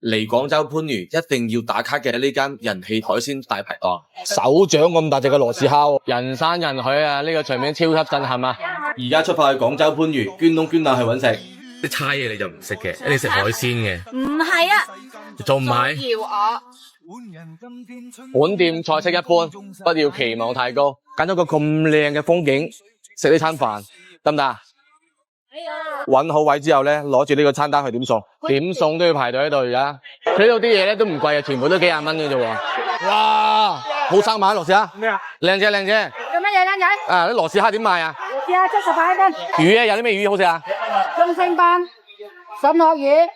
嚟廣州番禺一定要打卡嘅呢間人氣海鮮大排檔，手掌咁大隻嘅螺絲蝦，人山人海啊！呢個場面超級震撼啊！而家出發去廣州番禺，捐窿捐罅去搵食。啲差嘢你就唔食嘅，你食海鮮嘅。唔係啊，仲唔係？搖我。本店菜式一般，不要期望太高。揀咗個咁靚嘅風景，食呢餐飯得唔得啊？搵好位之後咧，攞住呢個餐單去點餸，點餸都要排隊喺度。而家佢呢度啲嘢咧都唔貴啊，全部都幾廿蚊嘅啫喎。哇，好生猛螺絲蝦。咩啊？靚姐靚姐。做乜嘢靚仔？啊，啲螺絲蝦點賣啊？70塊一斤。魚咧有啲咩魚好食啊？中星斑、筍殼魚、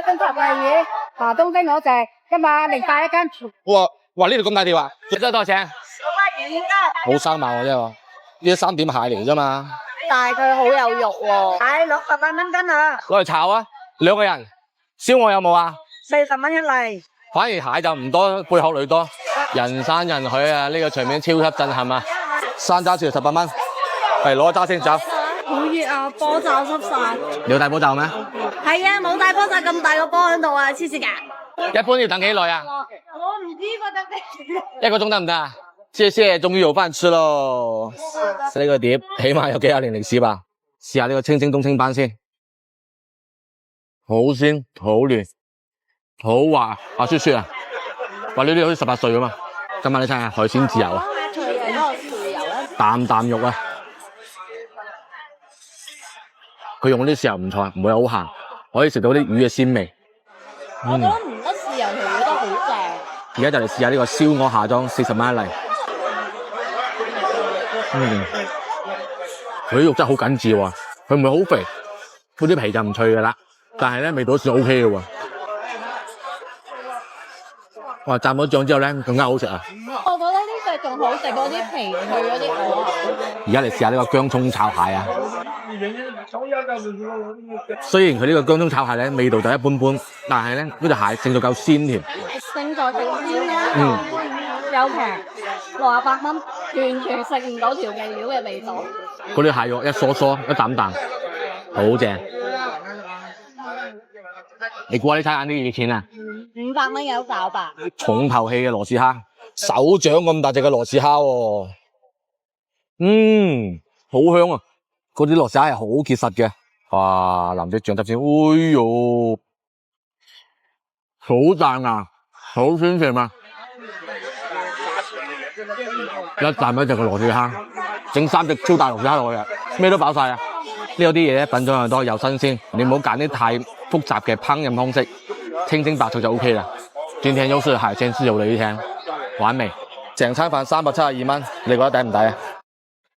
跟頭鯽魚、爬東丁我食，108一斤。哇，呢度咁大條啊？真係多謝。好生猛喎真係喎，呢啲3點蟹嚟啫嘛。但係佢好有肉喎，係68蚊斤啊！攞嚟炒啊！2個人，燒鵝有冇啊？40蚊一例。反而蟹就唔多，貝殼類多。人山人海啊！呢個場面超級震撼啊！山楂條18蚊，嚟攞揸先走。好熱啊！波罩濕晒。你有帶波罩咩？係啊，冇帶波罩咁大個波喺度啊！黐線㗎。一般要等幾耐啊？我唔知個等幾。1個鐘得唔得啊？謝謝，終於有飯吃咯！食呢個碟，起碼有幾廿年歷史吧。試下呢個清蒸東星斑先，好鮮，好嫩，好滑，滑雪雪啊！滑呢啲好似18歲咁嘛。今晚你睇下海鮮自由啊，啖啖肉啊！佢用嗰啲豉油唔錯，唔會好鹹，可以食到啲魚嘅鮮味。我覺得唔得豉油條魚都好正。而家就嚟試下呢個燒鵝下裝，40蚊一例。佢啲肉真係好緊緻喎，佢唔會好肥，佢啲皮就唔脆噶啦，但係咧味道算 OK 嘅喎。哇！蘸咗醬之後咧，更加好食啊！我覺得呢隻仲好食過啲皮脆嗰啲鵝啊！而家嚟試下呢個薑葱炒蟹啊！雖然佢呢個薑葱炒蟹咧味道就一般般，但係咧呢隻蟹勝到夠鮮甜。勝在食鮮啊！又平，68蚊，完全食唔到調味料嘅味道。嗰啲蟹肉一疏疏一啖啖，好正。你估下呢餐晏啲幾錢啊？500蚊有找吧。重頭戲嘅螺絲蝦，手掌咁大隻嘅螺絲蝦喎。好香啊！嗰啲螺絲蝦係好結實嘅。哇，藍色醬汁先，哎呦，好彈牙，好鮮甜啊！一啖一隻嘅螺絲蝦，整3隻超大螺絲蝦落去啊，咩都飽晒啊！呢有啲嘢咧品種又多又新鮮，你唔好揀啲太複雜嘅烹飪方式，清蒸白灼就 OK 啦。今天又是海鮮自由的一天，完美。成餐飯372蚊，你覺得抵唔抵啊？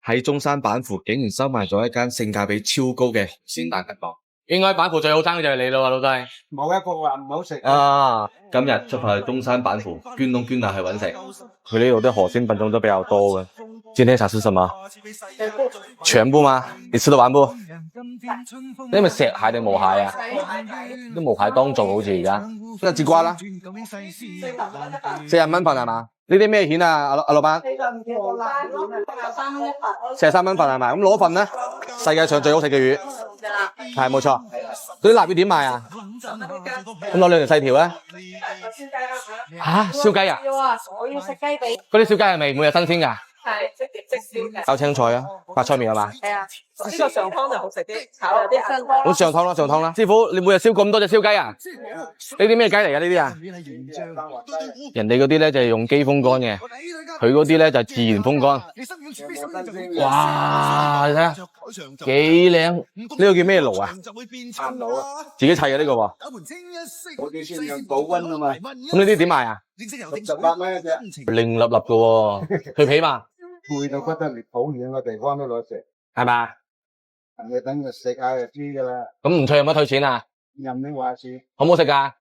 喺中山板湖竟然收埋咗一間性價比超高嘅海鮮大排檔。應該板湖最好爭嘅就係你咯，老弟。冇一個話唔好食啊！今日出發去中山板湖，捐窿捐罅去搵食。佢呢度啲河鮮品種都比較多嘅。今天想吃什麼？全部嗎？你吃得完不？你咪石蟹定毛蟹啊？啲毛蟹當造好似而家。呢個節瓜啦，40蚊份係嘛？呢啲咩蜆啊？阿老闆？43蚊份係咪？咁攞份啦。世界上最好食嘅魚，係冇錯。嗰啲臘魚點賣啊？咁攞2條細條啊？嚇，燒雞啊？要啊！我要食雞髀。嗰啲燒雞係咪每日新鮮㗎？係即燒嘅。炒青菜啊，白菜麵係嘛？係啊，呢個上湯就好食啲，炒有啲上湯。咁上湯啦，上湯啦。師傅，你每日燒咁多隻燒雞啊？呢啲咩雞嚟㗎？呢啲啊？人哋嗰啲咧就係用機風乾嘅，佢嗰啲咧就係自然風乾。哇！你睇下幾靚，呢個叫咩爐啊？炭爐啊，自己砌嘅呢個喎。我哋先用保溫啊嘛。咁呢啲點賣啊？68蚊一隻，零粒粒嘅喎，去皮嘛？攰到不得了，好遠個地方都攞食，係嘛？你等佢食下就知噶啦。咁唔脆有乜退錢啊？任你話事，好唔好食㗎？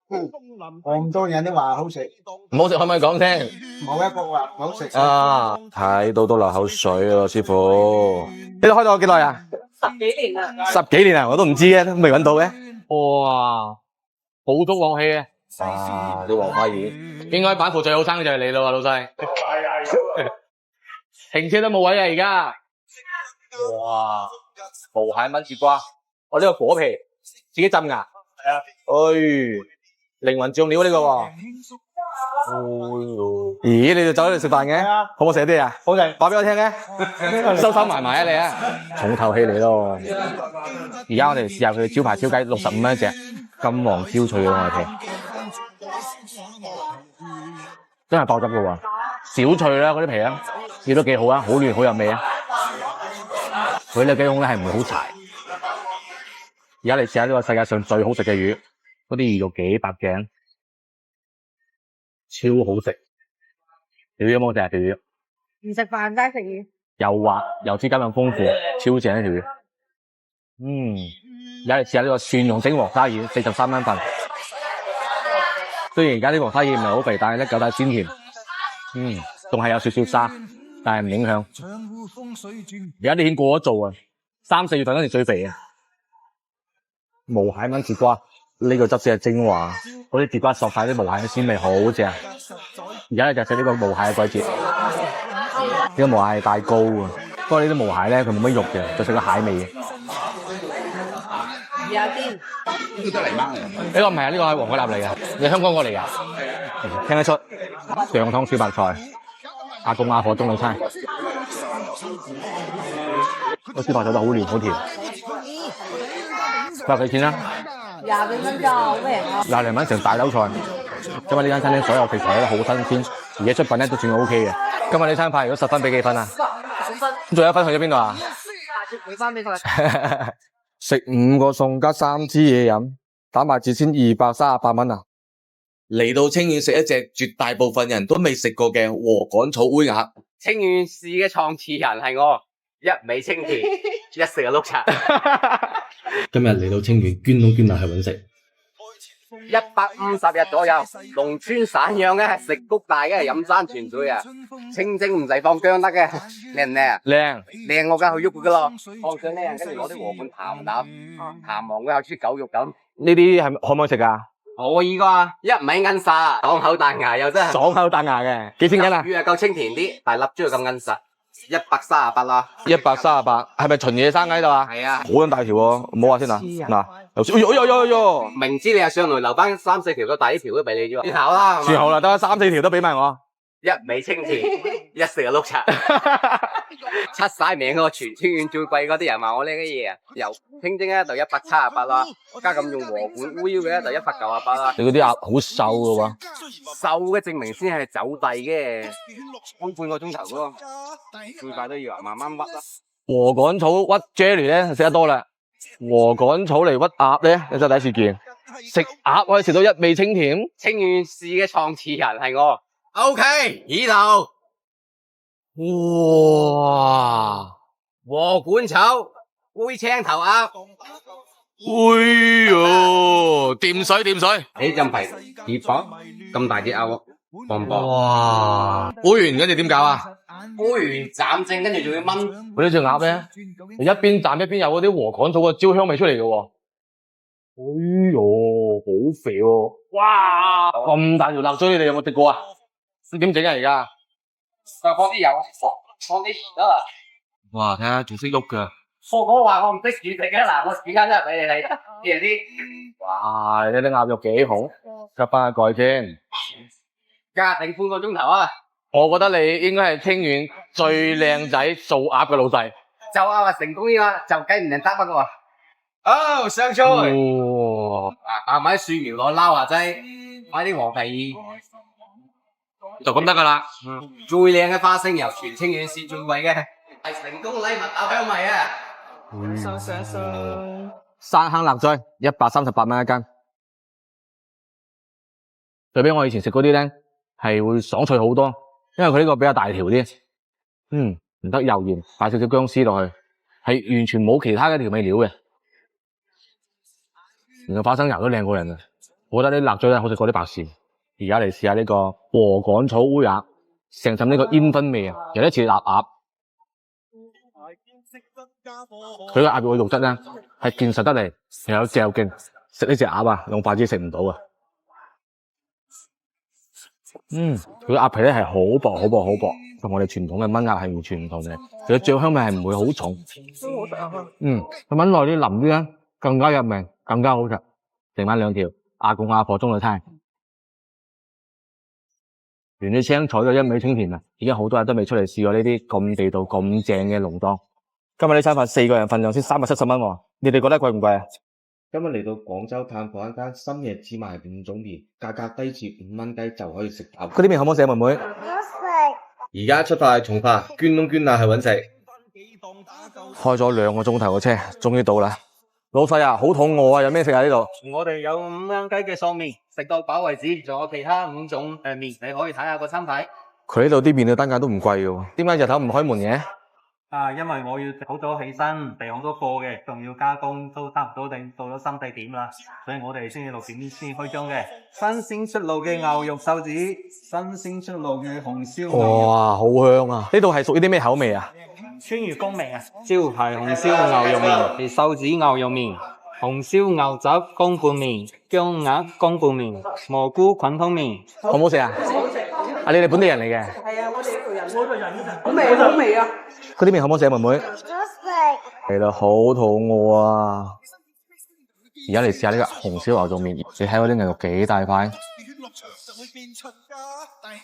咁多人都話好食，唔好食可唔可以講聲？冇一個話唔好食。啊，睇到都流口水啊，師傅。你哋開咗幾耐啊？10幾年啦。10幾年啊，我都唔知嘅，都未揾到嘅。哇，好足旺氣嘅。哇，啲黃花魚，應該板湖最好生嘅就係你咯，老細。停車都冇位啊，而家。哇，蠔蟹炆節瓜，我呢個果皮自己浸㗎。係啊。靈魂醬料呢個喎。咦，你就走咗嚟食飯嘅？好唔好食啲啊？好食。話俾我聽嘅，收收埋埋啊你啊！重頭戲嚟咯。而家我哋試下佢嘅招牌燒雞，65蚊一隻，金黃焦脆嘅外皮，真係爆汁嘅喎，小脆啦嗰啲皮啊，亦都幾好啊，好嫩好入味啊。佢呢個雞胸咧係唔會好柴。而家嚟試下呢個世界上最好食嘅魚，嗰啲魚肉幾白淨，超好食。條魚有冇食啊？條魚唔食飯齋食魚。又滑又質感咁豐富，超正呢條魚。而家嚟試下呢個蒜蓉蒸黃沙魚，43蚊份。雖然而家啲黃沙魚唔係好肥，但係咧夠帶鮮甜。仲係有少少沙，但係唔影響。而家啲蜆過咗做啊，3、4月份嗰時最肥啊。無蟹炆節瓜，呢個汁先係精華，嗰啲節瓜索晒啲無蟹嘅鮮味，好正。而家咧就食呢個無蟹嘅季節，呢個無蟹係帶膏啊。不過呢啲無蟹咧佢冇乜肉嘅，就食個蟹味嘅。有啲呢個唔係啊，呢個係黃海納嚟嘅，你香港過嚟㗎？聽得出上湯小白菜，阿公阿婆中午餐，個小白菜都好嫩好甜。佢話幾錢啦？20幾蚊咋，好平啊！20零蚊成大兜菜。今日呢間餐廳所有食材都好新鮮，而且出品咧都算 OK 嘅。今日呢餐派如果10分俾幾分啊？9分。咁仲有1分去咗邊度啊？俾翻俾佢。食5個餸加3支嘢飲，打埋折先238蚊啊！嚟到清遠食一隻絕大部分人都未食過嘅禾稈草煨鴨。清遠市嘅創始人係我，一味清甜，一食就碌柒。今日嚟到清遠，捐窿捐罅去揾食。 150日左右，農村散養嘅，食谷大嘅，飲山泉水啊，清蒸唔使放薑得嘅，靚唔靚啊？靚靚我梗係去喐佢噶咯，放上呢，跟住攞啲禾稈鹹蛋、鹹黃嘅，好似狗肉咁。呢啲係可唔可以食噶？可以噶，一味韌實，爽口彈牙又真係。爽口彈牙嘅，幾錢斤啊？魚啊夠清甜啲，但係粒珠又咁韌實，138啦。138，係咪純野生喺度啊？係啊，好撚大條喎，唔好話先啊。嗱，有，明知你係上來留翻3、4條，個大條都俾你啫。算好啦，算好啦，得3、4條都俾埋我。一味清甜，一食就碌柒，出晒名嗰個全清遠最貴嗰啲人話我呢啲嘢啊，由清蒸咧就178啦，加咁用禾稈煨嘅就198啦。你嗰啲鴨好瘦㗎喎，瘦嘅證明先係走地嘅，煨半個鐘頭咯，最快都要慢慢屈啦。禾稈草屈 jelly 咧食得多啦，禾稈草嚟屈鴨咧，你真係第一次見。食鴨可以食到一味清甜。清遠市嘅創始人係我。OK，以頭，哇！禾稈草煨青頭鴨，哎喲，掂水，起浸皮熱薄，咁大隻鴨，磅磅。哇！煨完跟住點搞啊？煨完斬正，跟住仲要炆。佢呢隻鴨咧，一邊斬一邊有嗰啲禾稈草嘅焦香味出嚟嘅喎。哎喲，好肥喎！哇，咁大條辣椒，你哋有冇食過啊？點整啊而家？就放啲油，放啲得啦。哇，睇下仲識喐噶。我講話我唔識煮食嘅，嗱我煮間出嚟俾你睇，試下啲。哇，呢啲鴨肉幾紅，吸翻個蓋先。加定半個鐘頭啊！我覺得你應該係清遠最靚仔做鴨嘅老細。就話成功呢個就雞唔能得不過。哦，上菜。哇！買埋啲蒜苗攞撈下劑，買啲黃皮。就咁得噶啦。最靚嘅花生油，全清遠市最貴嘅，係成功禮物爆香味啊！山坑辣椒138蚊一斤，對比我以前食嗰啲咧，係會爽脆好多，因為佢呢個比較大條啲。唔得油鹽，擺少少薑絲落去，係完全冇其他嘅調味料嘅。連個花生油都靚過人啊！我覺得啲辣椒咧好食過啲白鱔。而家嚟試下呢個禾稈草煨鴨，成陣呢個煙燻味啊，有啲似臘鴨。佢個鴨肉嘅肉質咧係健實得嚟，又有嚼勁。食呢隻鴨啊，用筷子食唔到啊。佢個鴨皮咧係好薄，同我哋傳統嘅炆鴨係完全唔同嘅。佢嘅醬香味係唔會好重。都好食啊！佢炆耐啲腍啲咧，更加入味，更加好食。剩翻2條。阿公阿婆中嘅菜。原啲青菜就一味清甜啊！而家好多人都未出嚟試過呢啲咁地道、咁正嘅農檔。今日呢餐飯4個人份量先370蚊喎，你哋覺得貴唔貴啊？今日嚟到廣州探訪一間深夜只賣5種麵，價格低至5蚊雞就可以食飽。嗰啲麵好唔好食啊，妹妹？而家出發去從化，捐窿捐罅去揾食。開咗2個鐘頭嘅車，終於到啦。老細啊，好肚餓啊！有咩食啊呢度？我哋有5蚊雞嘅素麵，食到飽為止，仲有其他5種麵，你可以睇下個餐牌。佢呢度啲麵嘅單價都唔貴嘅，點解日頭唔開門嘅？因為我要好早起身備好多貨嘅，仲要加工，都差唔多到咗3、4點啦，所以我哋先至6點先開張嘅。新鮮出爐嘅牛肉手指，新鮮出爐嘅紅燒牛肉。哇，好香啊！呢度係屬於啲咩口味啊？川渝風味啊，招牌紅燒牛肉麵係手指牛肉麵，紅燒牛雜乾拌麵，薑鴨乾拌麵，蘑菇菌湯麵，好唔好食啊？啊，你哋本地人嚟嘅？係啊，我哋呢度人，好味好味啊！嗰啲麵好唔好食啊，妹妹？好食。係啦，好肚餓啊！而家嚟試下呢個紅燒牛肉麵，你睇嗰啲牛肉幾大塊？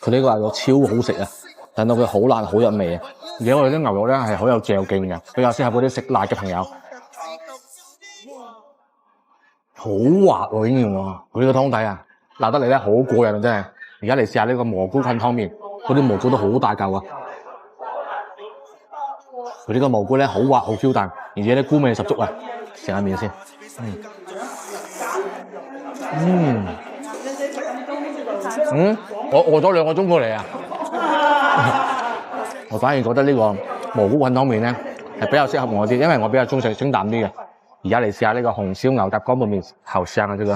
佢呢個牛肉超好食啊！等到佢好辣好入味啊！而且我哋啲牛肉咧係好有嚼勁嘅，比較適合嗰啲食辣嘅朋友。好滑喎，竟然喎！佢呢個湯底啊，辣得嚟咧好過癮啊，真係！而家嚟試下呢個蘑菇菌湯麵，嗰啲蘑菇都好大嚿啊！佢呢個蘑菇咧好滑好 Q 彈，而且咧菇味十足啊！食下麵先，我餓咗2個鐘過嚟啊！我反而覺得呢個蘑菇菌湯麵咧係比較適合我啲，因為我比較中意食清淡啲嘅。而家嚟試下呢個紅燒牛雜乾拌麵，好香啊！呢個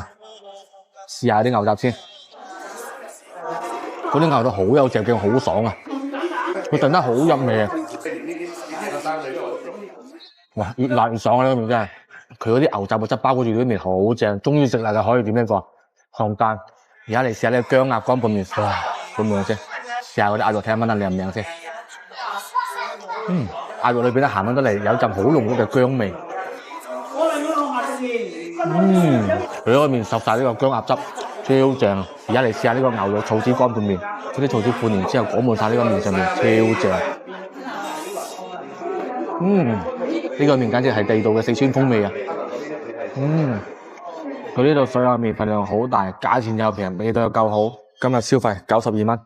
試下啲牛雜先，嗰啲牛都好有嚼勁，好爽啊！佢燉得好入味啊！哇，越辣越爽啊！呢個麵真係，佢嗰啲牛雜嘅汁包住啲麵好正，中意食辣就可以點呢個漢奸。而家嚟試下呢個薑鴨乾拌麵，哇，咁樣先，試下嗰啲鴨肉睇下炆得靚唔靚先。鴨肉裏邊咧鹹得嚟，有陣好濃郁嘅薑味。佢嗰個麵索晒呢個薑鴨汁，超正。而家嚟試下呢個牛肉草子乾拌麵，嗰啲草子拌完之後裹滿晒呢個麵上面，超正。呢個麵簡直係地道嘅四川風味啊！佢呢度所有麵份量好大，價錢又平，味道又夠好。今日消費92蚊。